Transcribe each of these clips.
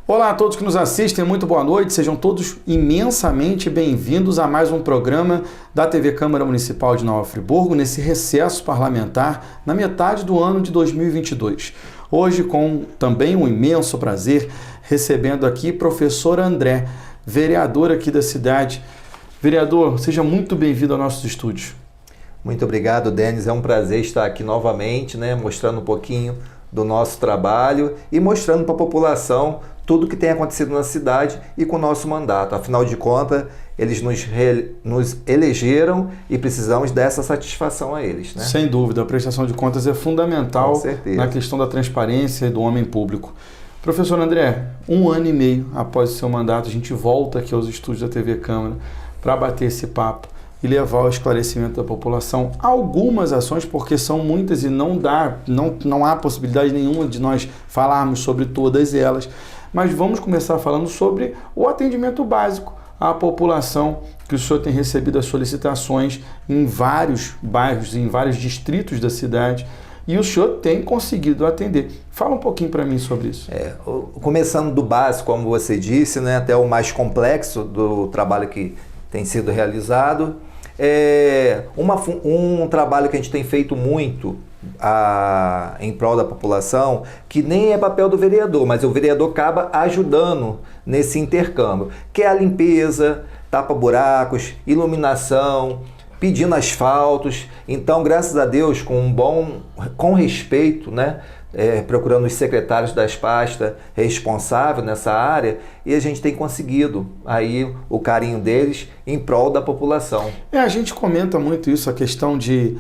Olá a todos que nos assistem, muito boa noite, sejam todos imensamente bem-vindos a mais um programa da TV Câmara Municipal de Nova Friburgo, nesse recesso parlamentar na metade do ano de 2022. Hoje com também um imenso prazer, recebendo aqui professor André, vereador aqui da cidade. Vereador, seja muito bem-vindo aos nossos estúdios. Muito obrigado, Denis, é um prazer estar aqui novamente, mostrando um pouquinho do nosso trabalho e mostrando para a população tudo o que tem acontecido na cidade e com o nosso mandato. Afinal de contas, eles nos elegeram e precisamos dessa satisfação a eles. Sem dúvida, a prestação de contas é fundamental na questão da transparência e do homem público. Professor André, 1 ano e meio após o seu mandato, a gente volta aqui aos estúdios da TV Câmara para bater esse papo e levar ao esclarecimento da população algumas ações, porque são muitas e não há possibilidade nenhuma de nós falarmos sobre todas elas. Mas vamos começar falando sobre o atendimento básico à população, que o senhor tem recebido as solicitações em vários bairros, em vários distritos da cidade, e o senhor tem conseguido atender. Fala um pouquinho para mim sobre isso. Começando do básico, como você disse, até o mais complexo do trabalho que tem sido realizado. Um trabalho que a gente tem feito muito em prol da população, que nem é papel do vereador, mas o vereador acaba ajudando nesse intercâmbio, que é a limpeza, tapa-buracos, iluminação, pedindo asfaltos. Então, graças a Deus, com respeito, procurando os secretários das pastas responsáveis nessa área, e a gente tem conseguido aí o carinho deles em prol da população. A gente comenta muito isso, a questão de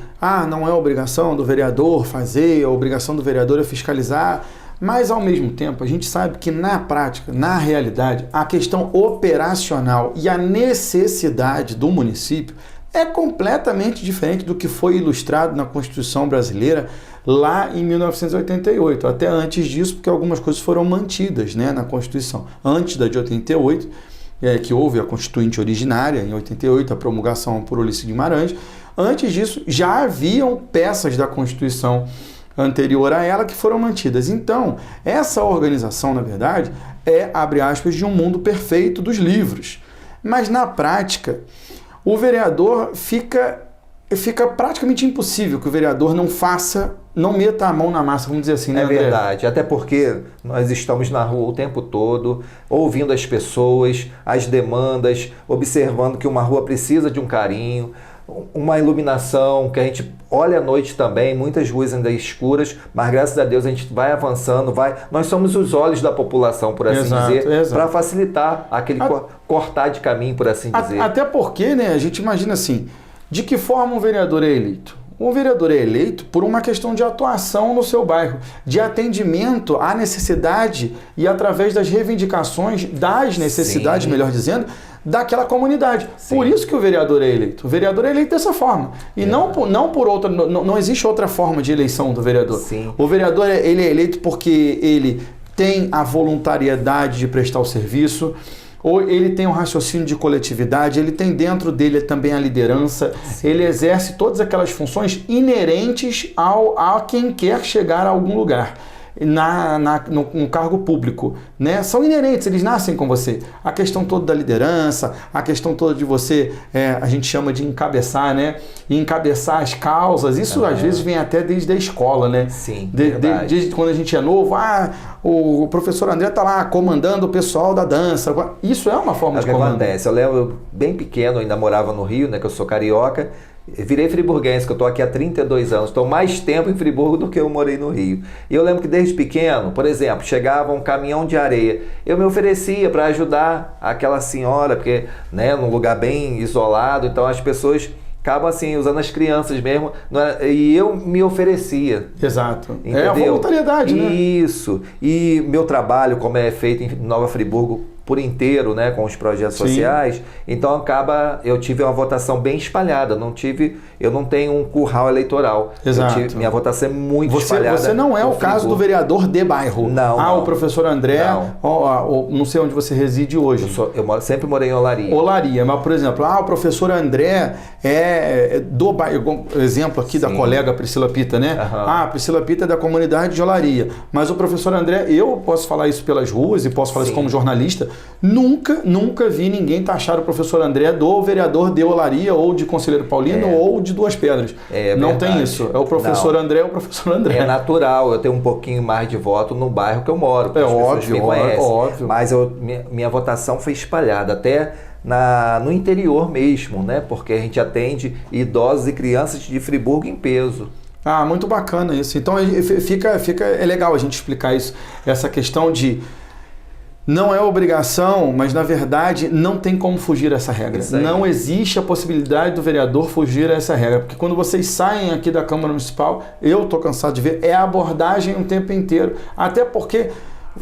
não é obrigação do vereador fazer, a obrigação do vereador é fiscalizar, mas ao mesmo tempo a gente sabe que na prática, na realidade, a questão operacional e a necessidade do município é completamente diferente do que foi ilustrado na Constituição brasileira lá em 1988, até antes disso, porque algumas coisas foram mantidas na Constituição. Antes da de 88, que houve a Constituinte originária, em 88, a promulgação por Ulisses Guimarães, antes disso já haviam peças da Constituição anterior a ela que foram mantidas. Então, essa organização, na verdade, abre aspas, de um mundo perfeito dos livros. Mas, na prática, o vereador fica praticamente impossível que o vereador não meta a mão na massa, vamos dizer assim, né, André? É verdade, até porque nós estamos na rua o tempo todo, ouvindo as pessoas, as demandas, observando que uma rua precisa de um carinho, uma iluminação, que a gente olha à noite também, muitas ruas ainda escuras, mas graças a Deus a gente vai avançando, nós somos os olhos da população, por assim dizer, para facilitar aquele cortar de caminho, por assim dizer. Até porque, a gente imagina assim, de que forma um vereador é eleito? O vereador é eleito por uma questão de atuação no seu bairro, de atendimento à necessidade e através das reivindicações das necessidades, melhor dizendo, daquela comunidade. Sim. Por isso que o vereador é eleito. O vereador é eleito dessa forma. E não por outra, não existe outra forma de eleição do vereador. Sim. O vereador ele é eleito porque ele tem a voluntariedade de prestar o serviço, ou ele tem um raciocínio de coletividade, ele tem dentro dele também a liderança, ele exerce todas aquelas funções inerentes a quem quer chegar a algum lugar. No cargo público, são inerentes, eles nascem com você. A questão toda da liderança, a questão toda de você, a gente chama de encabeçar, e encabeçar as causas, isso às vezes vem até desde a escola, Sim, desde quando a gente é novo, o professor André está lá comandando o pessoal da dança, isso é uma forma de comando. Acontece, eu lembro bem pequeno, eu ainda morava no Rio, que eu sou carioca, virei friburguense, que eu estou aqui há 32 anos, estou mais tempo em Friburgo do que eu morei no Rio. E eu lembro que desde pequeno, por exemplo, chegava um caminhão de areia, eu me oferecia para ajudar aquela senhora, porque num lugar bem isolado, então as pessoas acabam assim, usando as crianças mesmo, e eu me oferecia. Exato. Entendeu? É a voluntariedade, Isso. E meu trabalho, como é feito em Nova Friburgo, por inteiro, né, com os projetos Sim. sociais, então eu tive uma votação bem espalhada, eu não tenho um curral eleitoral. Exato. Minha votação é muito espalhada. Você não é o caso do vereador de bairro. Não. O professor André, não sei onde você reside hoje. Sempre morei em Olaria. Olaria, mas por exemplo, o professor André é do bairro, exemplo aqui da colega Priscila Pita, né? A Priscila Pita é da comunidade de Olaria, mas o professor André, eu posso falar isso pelas ruas e posso falar isso como jornalista, nunca vi ninguém taxar o professor André do vereador de Olaria ou de Conselheiro Paulino ou de Duas Pedras. Não tem isso. É o professor André, é o professor André. É natural, eu tenho um pouquinho mais de voto no bairro que eu moro. É óbvio. Mas minha votação foi espalhada até no interior mesmo, né? Porque a gente atende idosos e crianças de Friburgo em peso. Muito bacana isso. Então é legal a gente explicar isso, essa questão de não é obrigação, mas na verdade não tem como fugir dessa regra. Não existe a possibilidade do vereador fugir a essa regra, porque quando vocês saem aqui da Câmara Municipal, eu estou cansado de ver, é a abordagem o tempo inteiro. Até porque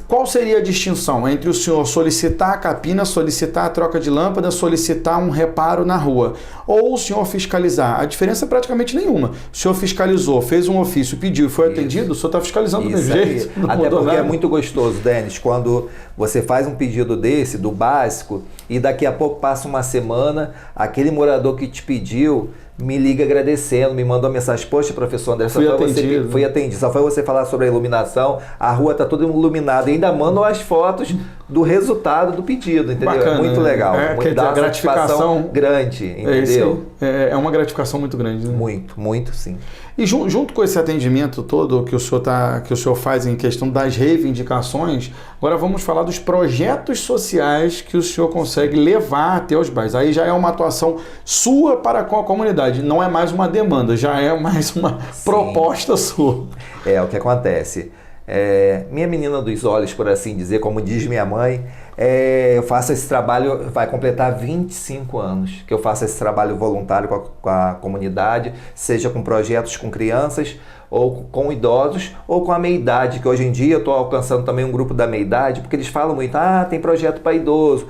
qual seria a distinção entre o senhor solicitar a capina, solicitar a troca de lâmpada, solicitar um reparo na rua, ou o senhor fiscalizar? A diferença é praticamente nenhuma. O senhor fiscalizou, fez um ofício, pediu e foi atendido, o senhor está fiscalizando do mesmo jeito. Até porque é muito gostoso, Denis, quando você faz um pedido desse, do básico, e daqui a pouco passa uma semana, aquele morador que te pediu me liga agradecendo, me mandou uma mensagem: poxa, professor André, fui atendido. Só foi você falar sobre a iluminação, a rua está toda iluminada, e ainda mandam as fotos do resultado do pedido, entendeu? Bacana, é muito legal. Dá uma gratificação grande, entendeu? É uma gratificação muito grande. Né? Muito, sim. E junto com esse atendimento todo que o senhor faz em questão das reivindicações, agora vamos falar dos projetos sociais que o senhor consegue levar até os bairros. Aí já é uma atuação sua para com a comunidade, não é mais uma demanda, já é mais uma proposta sua. O que acontece. Minha menina dos olhos, por assim dizer, como diz minha mãe, eu faço esse trabalho, vai completar 25 anos que eu faço esse trabalho voluntário com a comunidade, seja com projetos com crianças, ou com idosos, ou com a meia-idade, que hoje em dia eu estou alcançando também um grupo da meia-idade, porque eles falam muito: tem projeto para idoso,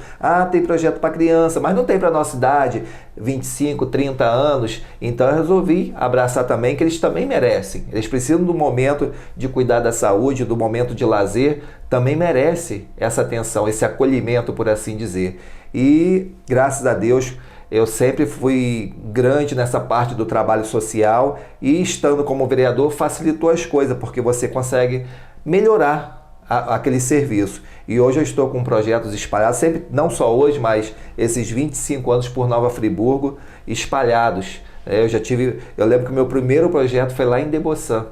tem projeto para criança, mas não tem para nossa idade, 25, 30 anos. Então eu resolvi abraçar também, que eles também merecem. Eles precisam do momento de cuidar da saúde, do momento de lazer, também merece essa atenção, esse acolhimento, por assim dizer. E, graças a Deus, eu sempre fui grande nessa parte do trabalho social e, estando como vereador, facilitou as coisas, porque você consegue melhorar aquele serviço. E hoje eu estou com projetos espalhados, sempre, não só hoje, mas esses 25 anos por Nova Friburgo, espalhados. Eu lembro que o meu primeiro projeto foi lá em Deboçan.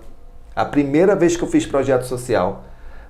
A primeira vez que eu fiz projeto social,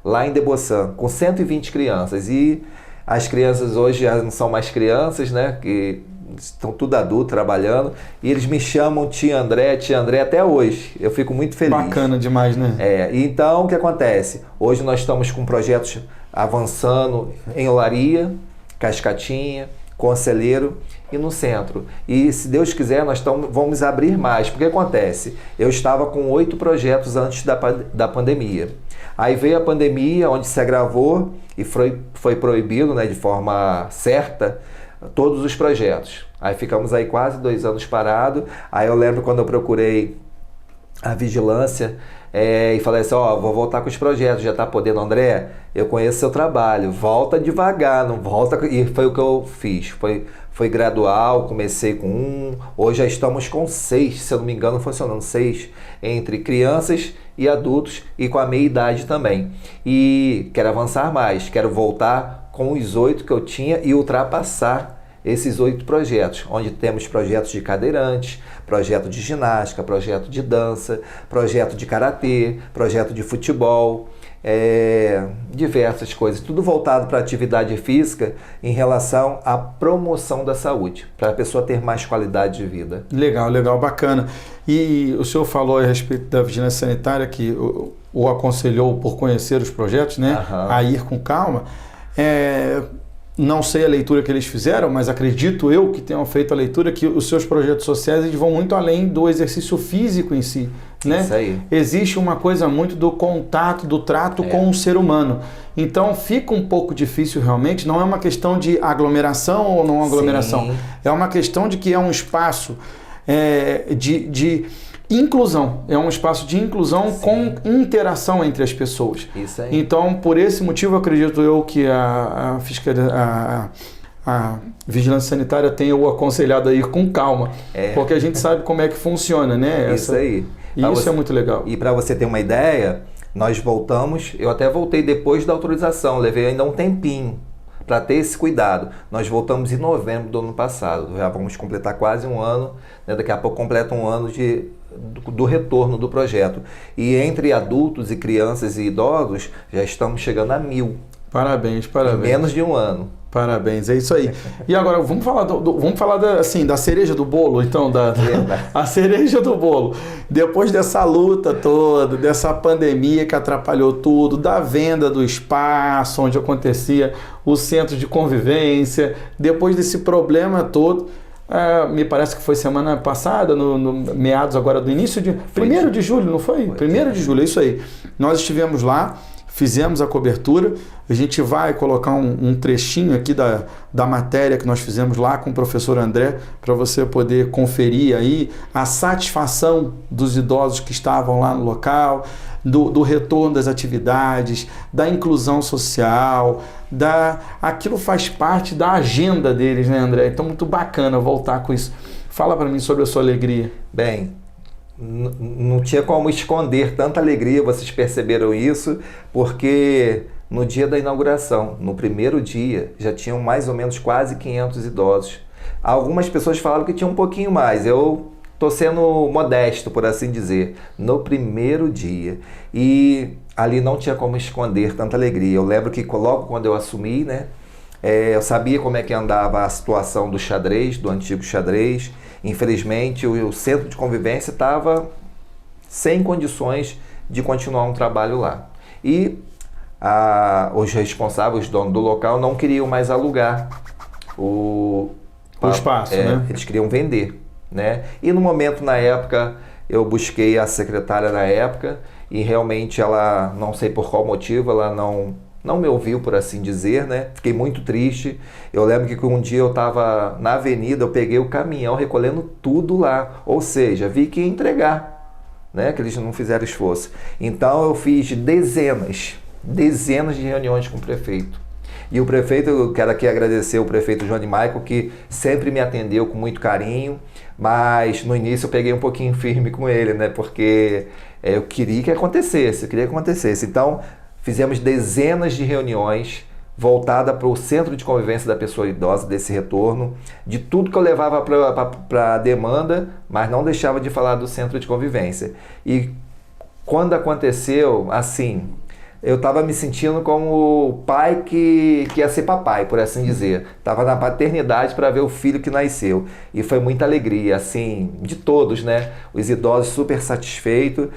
lá em Deboçan, com 120 crianças. E as crianças hoje já não são mais crianças, né? Que estão tudo adulto, trabalhando, e eles me chamam tia André até hoje. Eu fico muito feliz. Bacana demais, né? Então, o que acontece? Hoje nós estamos com projetos avançando em Olaria, Cascatinha, Conselheiro e no centro. E, se Deus quiser, nós vamos abrir mais. Porque acontece? Eu estava com 8 projetos antes da pandemia. Aí veio a pandemia, onde se agravou e foi proibido, né, de forma certa, todos os projetos. Aí ficamos aí quase 2 anos parados. Aí eu lembro quando eu procurei a vigilância e falei assim: vou voltar com os projetos, já está podendo, André? Eu conheço seu trabalho, volta devagar, não volta. E foi o que eu fiz, foi gradual, comecei com 1, hoje já estamos com 6, se eu não me engano, funcionando 6, entre crianças e adultos, e com a meia-idade também. E quero avançar mais, quero voltar com os 8 que eu tinha e ultrapassar esses 8 projetos, onde temos projetos de cadeirantes, projeto de ginástica, projeto de dança, projeto de karatê, projeto de futebol, diversas coisas, tudo voltado para a atividade física em relação à promoção da saúde, para a pessoa ter mais qualidade de vida. Legal, bacana. E o senhor falou a respeito da vigilância sanitária, que o aconselhou por conhecer os projetos, né, a ir com calma. não sei a leitura que eles fizeram, mas acredito eu que tenham feito a leitura, que os seus projetos sociais eles vão muito além do exercício físico em si, né? Isso aí. Existe uma coisa muito do contato, do trato com o ser humano. Então fica um pouco difícil realmente, não é uma questão de aglomeração ou não aglomeração, Sim. é uma questão de que é um espaço de inclusão, é um espaço de inclusão com interação entre as pessoas. Isso aí. Então, por esse motivo, acredito eu que a vigilância sanitária tenha o aconselhado a ir com calma, porque a gente sabe como é que funciona, né? Isso aí. E isso é muito legal. E para você ter uma ideia, nós voltamos, eu até voltei depois da autorização, levei ainda um tempinho para ter esse cuidado. Nós voltamos em novembro do ano passado, já vamos completar quase um ano, né? Daqui a pouco completa um ano do retorno do projeto. E entre adultos e crianças e idosos, já estamos chegando a 1.000. Parabéns. Em menos de um ano. Parabéns, é isso aí. E agora, vamos falar da cereja do bolo, então, a cereja do bolo. Depois dessa luta toda, dessa pandemia que atrapalhou tudo, da venda do espaço onde acontecia o centro de convivência, depois desse problema todo, me parece que foi semana passada, no meados agora do início de... 1º de julho, não foi? 1º de julho, é isso aí. Nós estivemos lá, fizemos a cobertura, a gente vai colocar um trechinho aqui da matéria que nós fizemos lá com o professor André, para você poder conferir aí a satisfação dos idosos que estavam lá no local, do retorno das atividades, da inclusão social, aquilo faz parte da agenda deles, né, André? Então, muito bacana voltar com isso. Fala para mim sobre a sua alegria. Bem, não tinha como esconder tanta alegria, vocês perceberam isso, porque no dia da inauguração, no primeiro dia, já tinham mais ou menos quase 500 idosos. Algumas pessoas falavam que tinha um pouquinho mais, eu estou sendo modesto, por assim dizer, no primeiro dia. E ali não tinha como esconder tanta alegria. Eu lembro que logo quando eu assumi, né, eu sabia como é que andava a situação do xadrez, do antigo xadrez. Infelizmente, o centro de convivência estava sem condições de continuar um trabalho lá. E os responsáveis, os donos do local, não queriam mais alugar o espaço, né? Eles queriam vender, né? E no momento, na época, eu busquei a secretária na época e realmente ela, não sei por qual motivo, ela não me ouviu, por assim dizer, né? Fiquei muito triste. Eu lembro que um dia eu estava na avenida, eu peguei o caminhão recolhendo tudo lá. Ou seja, vi que ia entregar, né? Que eles não fizeram esforço. Então eu fiz dezenas de reuniões com o prefeito. E o prefeito, eu quero aqui agradecer o prefeito Johnny Michael, que sempre me atendeu com muito carinho, mas no início eu peguei um pouquinho firme com ele, né? Porque eu queria que acontecesse. Então, fizemos dezenas de reuniões voltada para o centro de convivência da pessoa idosa, desse retorno, de tudo que eu levava para a demanda, mas não deixava de falar do centro de convivência. E quando aconteceu, assim, eu estava me sentindo como o pai que ia ser papai, por assim dizer. Estava na paternidade para ver o filho que nasceu. E foi muita alegria, assim, de todos, né? Os idosos super satisfeitos.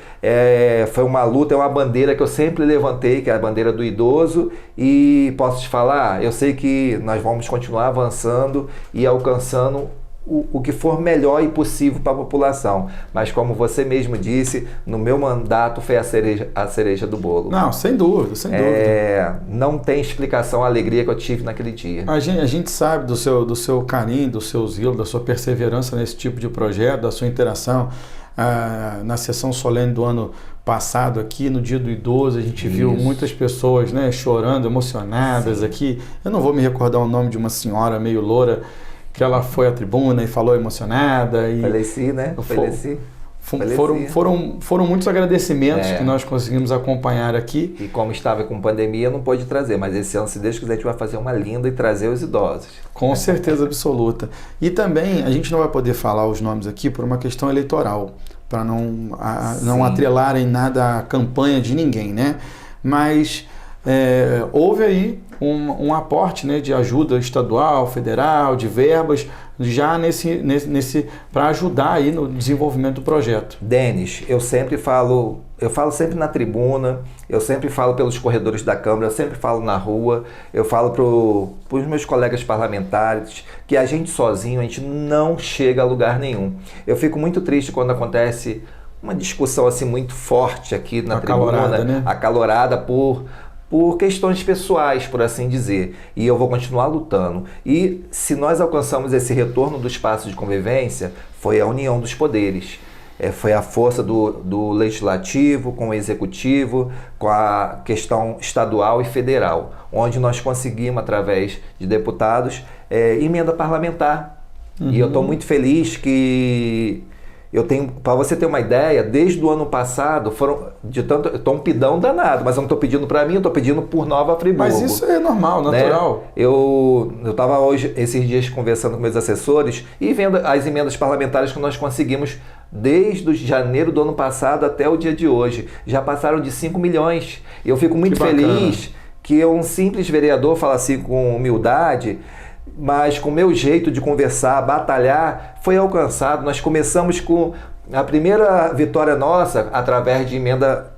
Foi uma luta, é uma bandeira que eu sempre levantei, que é a bandeira do idoso. E posso te falar, eu sei que nós vamos continuar avançando e alcançando o que for melhor e possível para a população. Mas como você mesmo disse, no meu mandato foi a cereja do bolo. Não, sem dúvida. Não tem explicação a alegria que eu tive naquele dia. A gente sabe do seu carinho, do seu zelo, da sua perseverança nesse tipo de projeto, da sua interação. Na sessão solene do ano passado aqui, no Dia do Idoso, a gente viu muitas pessoas, né, chorando, emocionadas. Sim. Aqui. Eu não vou me recordar o nome de uma senhora meio loura, que ela foi à tribuna e falou emocionada. Faleci, né? Faleci. Foram muitos agradecimentos que nós conseguimos acompanhar aqui. E como estava com pandemia, não pôde trazer, mas esse ano, se Deus quiser, a gente vai fazer uma linda e trazer os idosos. Com certeza absoluta. E também, a gente não vai poder falar os nomes aqui por uma questão eleitoral, para não atrelarem nada à campanha de ninguém, né? Mas houve aí um aporte, né, de ajuda estadual, federal, de verbas, já para ajudar aí no desenvolvimento do projeto. Denis, eu sempre falo, eu falo sempre na tribuna, eu sempre falo pelos corredores da Câmara, eu sempre falo na rua, eu falo para os meus colegas parlamentares que a gente sozinho, a gente não chega a lugar nenhum. Eu fico muito triste quando acontece uma discussão assim muito forte aqui na tribuna, né? Acalorada por questões pessoais, por assim dizer. E eu vou continuar lutando. E se nós alcançamos esse retorno do espaço de convivência, foi a união dos poderes. Foi a força do legislativo com o executivo, com a questão estadual e federal, onde nós conseguimos, através de deputados, emenda parlamentar. Uhum. E eu estou muito feliz que eu tenho, para você ter uma ideia, desde o ano passado, eu estou um pidão danado, mas eu não estou pedindo para mim, eu estou pedindo por Nova Friburgo. Mas isso é normal, natural. Né? Eu estava hoje, esses dias, conversando com meus assessores e vendo as emendas parlamentares que nós conseguimos desde janeiro do ano passado até o dia de hoje. Já passaram de 5 milhões. E eu fico muito feliz que um simples vereador fala assim com humildade, mas com o meu jeito de conversar, batalhar, foi alcançado. Nós começamos com a primeira vitória nossa, através de emenda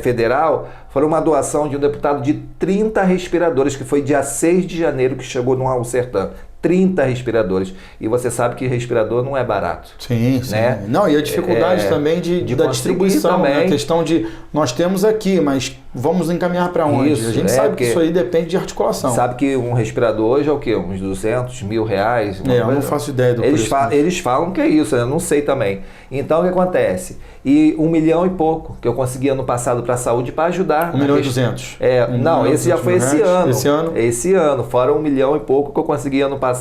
federal, foi uma doação de um deputado de 30 respiradores, que foi dia 6 de janeiro que chegou no Sertã. 30 respiradores. E você sabe que respirador não é barato. Sim, né? Sim. Não, e a dificuldade também da distribuição, também. Né? A questão de, nós temos aqui, mas vamos encaminhar para onde? Isso, a gente sabe que isso aí depende de articulação. Sabe que um respirador hoje é o quê? Uns 200 mil reais? Eu não faço ideia do preço. Eles falam que é isso, eu não sei também. Então, o que acontece? E 1 milhão e pouco que eu consegui ano passado para a saúde para ajudar. 1 milhão e 200? Não, esse já foi esse ano. Esse ano? Esse ano, fora 1 milhão e pouco que eu consegui ano passado,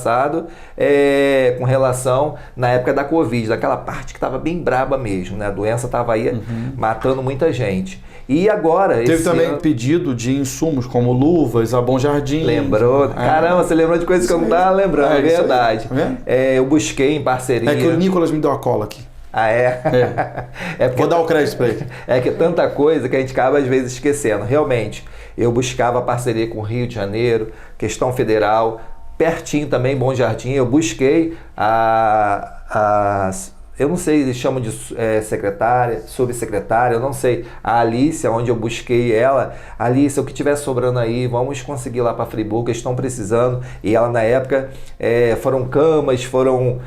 com relação, na época da Covid, daquela parte que estava bem braba mesmo, né? A doença estava aí matando muita gente. E agora... Teve também pedido de insumos como luvas, a Bom Jardim. Lembrou? Caramba, você lembrou de coisas que eu não estava lembrando, é verdade. Eu busquei em parceria... É que o Nicolas me deu a cola aqui. Ah, é? Vou dar o crédito para ele. É que é tanta coisa que a gente acaba às vezes esquecendo. Realmente, eu buscava parceria com o Rio de Janeiro, questão federal, pertinho também, Bom Jardim, eu busquei eu não sei, eles chamam de secretária, subsecretária, eu não sei, a Alice, onde eu busquei ela, Alice, o que tiver sobrando aí, vamos conseguir lá para Friburgo, eles estão precisando, e ela na época foram camas, foram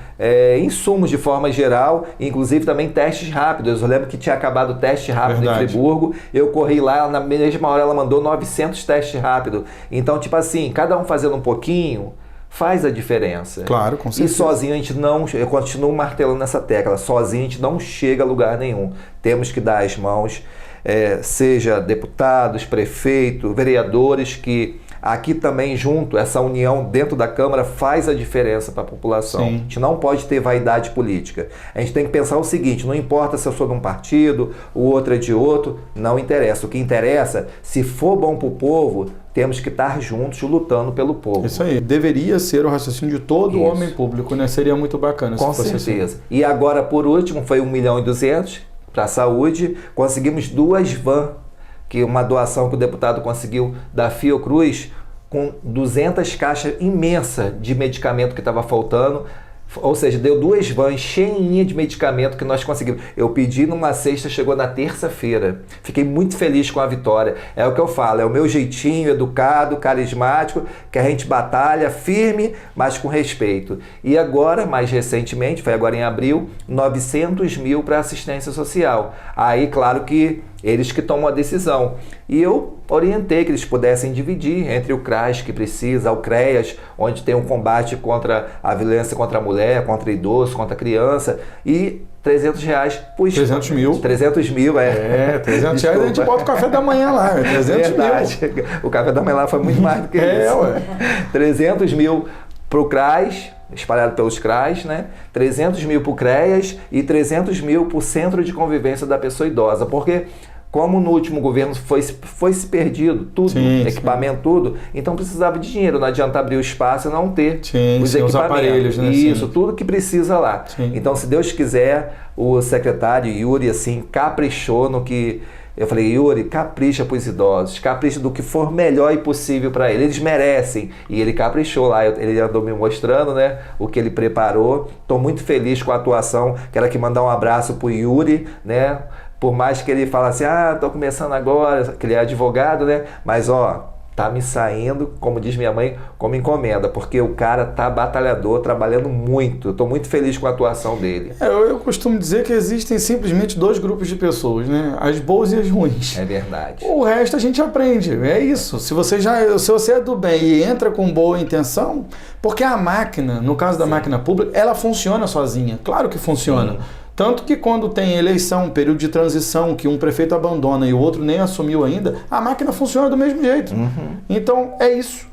insumos de forma geral, inclusive também testes rápidos, eu lembro que tinha acabado o teste rápido em Friburgo, eu corri lá, na mesma hora ela mandou 900 testes rápidos, então tipo assim, cada um fazendo um pouquinho, faz a diferença. Claro, com certeza. E sozinho a gente não... Eu continuo martelando nessa tecla. Sozinho a gente não chega a lugar nenhum. Temos que dar as mãos, seja deputados, prefeitos, vereadores, que aqui também junto, essa união dentro da Câmara faz a diferença para a população. Sim. A gente não pode ter vaidade política. A gente tem que pensar o seguinte, não importa se eu sou de um partido, o outro é de outro, não interessa. O que interessa, se for bom para o povo, temos que estar juntos lutando pelo povo. Isso aí. Deveria ser o raciocínio de todo homem público, né? Seria muito bacana. Com certeza. Assim. E agora, por último, foi 1 milhão e 200 para a saúde. Conseguimos 2 vans, que uma doação que o deputado conseguiu da Fiocruz, com 200 caixas imensas de medicamento que estava faltando. Ou seja, deu 2 vans cheinhas de medicamento que nós conseguimos. Eu pedi numa sexta, chegou na terça-feira. Fiquei muito feliz com a vitória. É o que eu falo, é o meu jeitinho educado, carismático, que a gente batalha firme, mas com respeito. E agora, mais recentemente, foi agora em abril, 900 mil para assistência social. Aí, claro que eles que tomam a decisão. E eu orientei que eles pudessem dividir entre o CRAS, que precisa, o CREAS, onde tem um combate contra a violência contra a mulher, contra idoso, contra a criança, e 300 reais. 300 mil. 300 mil, 300 reais a gente bota o café da manhã lá, 300 mil. O café da manhã lá foi muito mais do que isso. 300 mil para o CRAS, espalhado pelos CRAS, né? 300 mil para o CREAS e 300 mil para o Centro de Convivência da Pessoa Idosa, porque como no último governo foi se perdido tudo, equipamento, tudo, então precisava de dinheiro, não adianta abrir o espaço e não ter os equipamentos, aparelhos, né? Isso, tudo que precisa lá. Então, se Deus quiser, o secretário Yuri, assim, caprichou no que... Eu falei, Yuri, capricha para os idosos, capricha do que for melhor e possível para eles, eles merecem. E ele caprichou lá, ele andou me mostrando, né, o que ele preparou. Estou muito feliz com a atuação, quero aqui mandar um abraço para o Yuri, né, Por mais que ele fale assim, tô começando agora, que ele é advogado, né? Mas, tá me saindo, como diz minha mãe, como encomenda, porque o cara tá batalhador, trabalhando muito. Eu tô muito feliz com a atuação dele. Eu costumo dizer que existem simplesmente 2 grupos de pessoas, né? As boas e as ruins. É verdade. O resto a gente aprende, é isso. Se você é do bem e entra com boa intenção, porque a máquina, no caso da máquina pública, ela funciona sozinha. Claro que funciona. Sim. Tanto que quando tem eleição, período de transição, que um prefeito abandona e o outro nem assumiu ainda, a máquina funciona do mesmo jeito. Então é isso.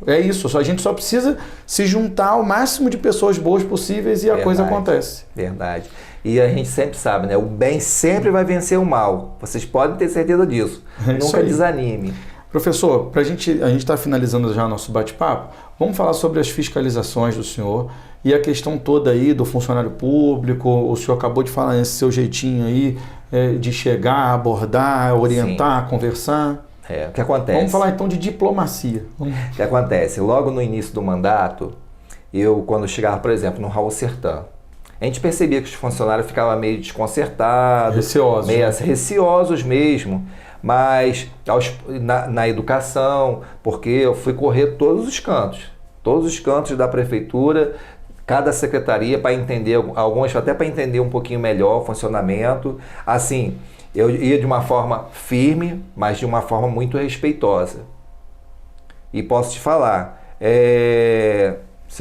A gente só precisa se juntar ao máximo de pessoas boas possíveis e a coisa acontece. Verdade. E a gente sempre sabe, né? O bem sempre vai vencer o mal. Vocês podem ter certeza disso. Nunca desanime. Professor, a gente está finalizando já nosso bate-papo, vamos falar sobre as fiscalizações do senhor e a questão toda aí do funcionário público. O senhor acabou de falar nesse seu jeitinho aí de chegar, abordar, orientar, Sim. conversar. O que acontece? Vamos falar então de diplomacia. O que acontece? Logo no início do mandato, quando chegava, por exemplo, no Raul Sertã, a gente percebia que os funcionários ficavam meio desconcertados, receosos, meio receosos mesmo. Mas na educação, porque eu fui correr todos os cantos da prefeitura, cada secretaria para entender, algumas até para entender um pouquinho melhor o funcionamento. Assim, eu ia de uma forma firme, mas de uma forma muito respeitosa. E posso te falar,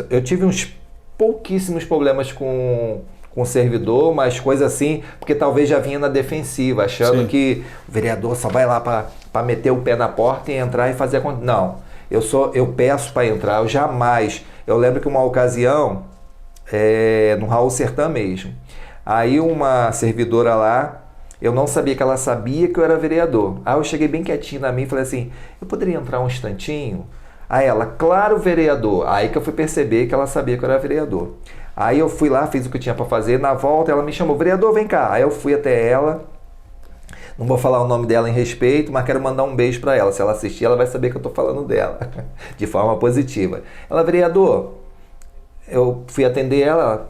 eu tive uns pouquíssimos problemas com o servidor, mas coisa assim, porque talvez já vinha na defensiva, achando Sim. que o vereador só vai lá para meter o pé na porta e entrar e fazer a conta. Não, eu peço para entrar, eu jamais. Eu lembro que uma ocasião, no Raul Sertã mesmo, aí uma servidora lá, eu não sabia que ela sabia que eu era vereador. Aí eu cheguei bem quietinho na minha e falei assim, eu poderia entrar um instantinho? Aí ela, claro, vereador. Aí que eu fui perceber que ela sabia que eu era vereador. Aí eu fui lá, fiz o que eu tinha para fazer, na volta ela me chamou, vereador, vem cá. Aí eu fui até ela, não vou falar o nome dela em respeito, mas quero mandar um beijo para ela. Se ela assistir, ela vai saber que eu estou falando dela, de forma positiva. Ela, vereador, eu fui atender ela,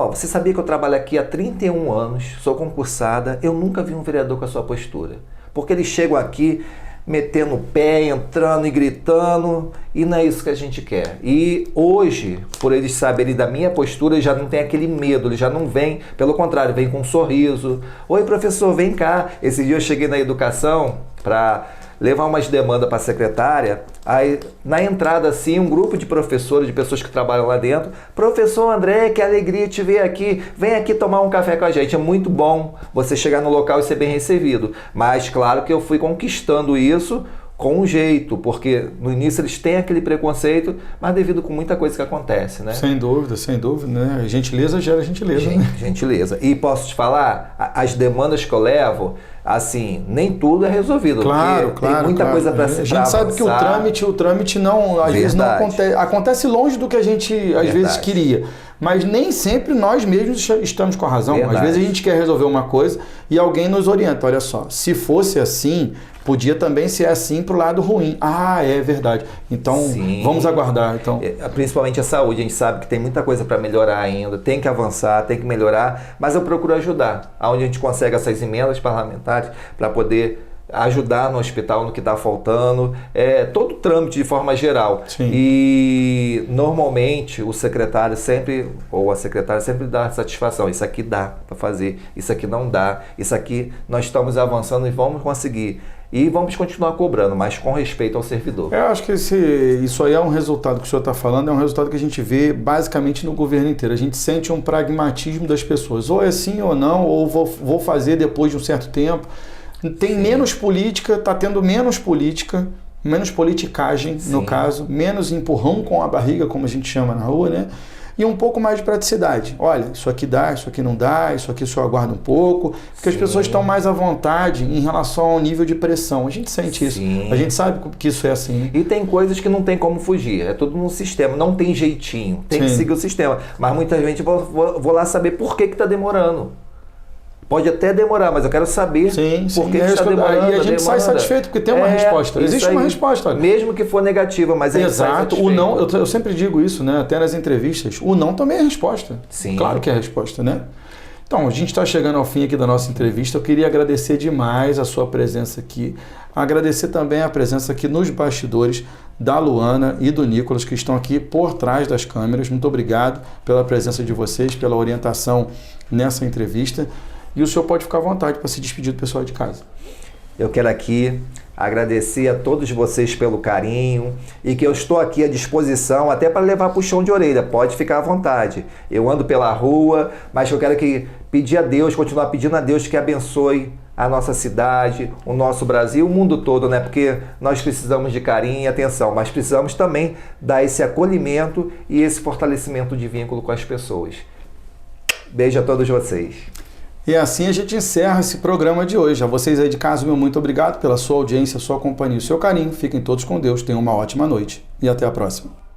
você sabia que eu trabalho aqui há 31 anos, sou concursada, eu nunca vi um vereador com a sua postura. Porque eles chegam aqui metendo o pé, entrando e gritando, e não é isso que a gente quer. E hoje, por eles saberem da minha postura, eles já não tem aquele medo, eles já não vêm, pelo contrário, vêm com um sorriso. Oi, professor, vem cá. Esse dia eu cheguei na educação para levar umas demandas para a secretária, aí na entrada assim, um grupo de professores, de pessoas que trabalham lá dentro, professor André, que alegria te ver aqui, vem aqui tomar um café com a gente, é muito bom você chegar no local e ser bem recebido, mas claro que eu fui conquistando isso com um jeito, porque no início eles têm aquele preconceito, mas devido com muita coisa que acontece, né? Sem dúvida, né? Gentileza gera gentileza. Gentileza. E posso te falar, as demandas que eu levo, assim, nem tudo é resolvido. Claro, tem muita coisa para ser. A gente sabe que o trâmite não, às vezes não acontece longe do que a gente às vezes queria. Mas nem sempre nós mesmos estamos com a razão. Verdade. Às vezes a gente quer resolver uma coisa e alguém nos orienta. Olha só, se fosse assim, podia também ser assim para o lado ruim. É verdade. Então, Sim. Vamos aguardar. Então. Principalmente a saúde. A gente sabe que tem muita coisa para melhorar ainda. Tem que avançar, tem que melhorar. Mas eu procuro ajudar. Onde a gente consegue essas emendas parlamentares para poder ajudar no hospital no que está faltando, todo o trâmite de forma geral. Sim. E normalmente o secretário sempre, ou a secretária sempre dá satisfação, isso aqui dá para fazer, isso aqui não dá, isso aqui nós estamos avançando e vamos conseguir. E vamos continuar cobrando, mas com respeito ao servidor. Eu acho que isso aí é um resultado que o senhor está falando, é um resultado que a gente vê basicamente no governo inteiro. A gente sente um pragmatismo das pessoas, ou é sim ou não, ou vou fazer depois de um certo tempo. Tem Sim. menos política, está tendo menos politicagem, Sim. no caso, menos empurrão com a barriga, como a gente chama na rua, né? E um pouco mais de praticidade. Olha, isso aqui dá, isso aqui não dá, isso aqui só aguarda um pouco, porque Sim. as pessoas estão mais à vontade em relação ao nível de pressão. A gente sente Sim. isso, a gente sabe que isso é assim. Né? E tem coisas que não tem como fugir, é tudo no sistema, não tem jeitinho, tem Sim. que seguir o sistema. Mas muita gente, vou lá saber por que está demorando. Pode até demorar, mas eu quero saber por que está demorando. E a gente sai satisfeito, porque tem uma resposta. Existe uma resposta. Olha. Mesmo que for negativa, mas a gente sai satisfeito. O não, eu sempre digo isso, né? Até nas entrevistas, o não também é resposta. Sim. Claro que é resposta, né? Então, a gente está chegando ao fim aqui da nossa entrevista. Eu queria agradecer demais a sua presença aqui. Agradecer também a presença aqui nos bastidores da Luana e do Nicolas, que estão aqui por trás das câmeras. Muito obrigado pela presença de vocês, pela orientação nessa entrevista. E o senhor pode ficar à vontade para se despedir do pessoal de casa. Eu quero aqui agradecer a todos vocês pelo carinho e que eu estou aqui à disposição até para levar puxão de orelha, pode ficar à vontade. Eu ando pela rua, mas eu quero pedir a Deus, continuar pedindo a Deus que abençoe a nossa cidade, o nosso Brasil, o mundo todo, né? Porque nós precisamos de carinho e atenção, mas precisamos também dar esse acolhimento e esse fortalecimento de vínculo com as pessoas. Beijo a todos vocês. E assim a gente encerra esse programa de hoje. A vocês aí de casa, meu muito obrigado pela sua audiência, sua companhia e o seu carinho. Fiquem todos com Deus, tenham uma ótima noite e até a próxima.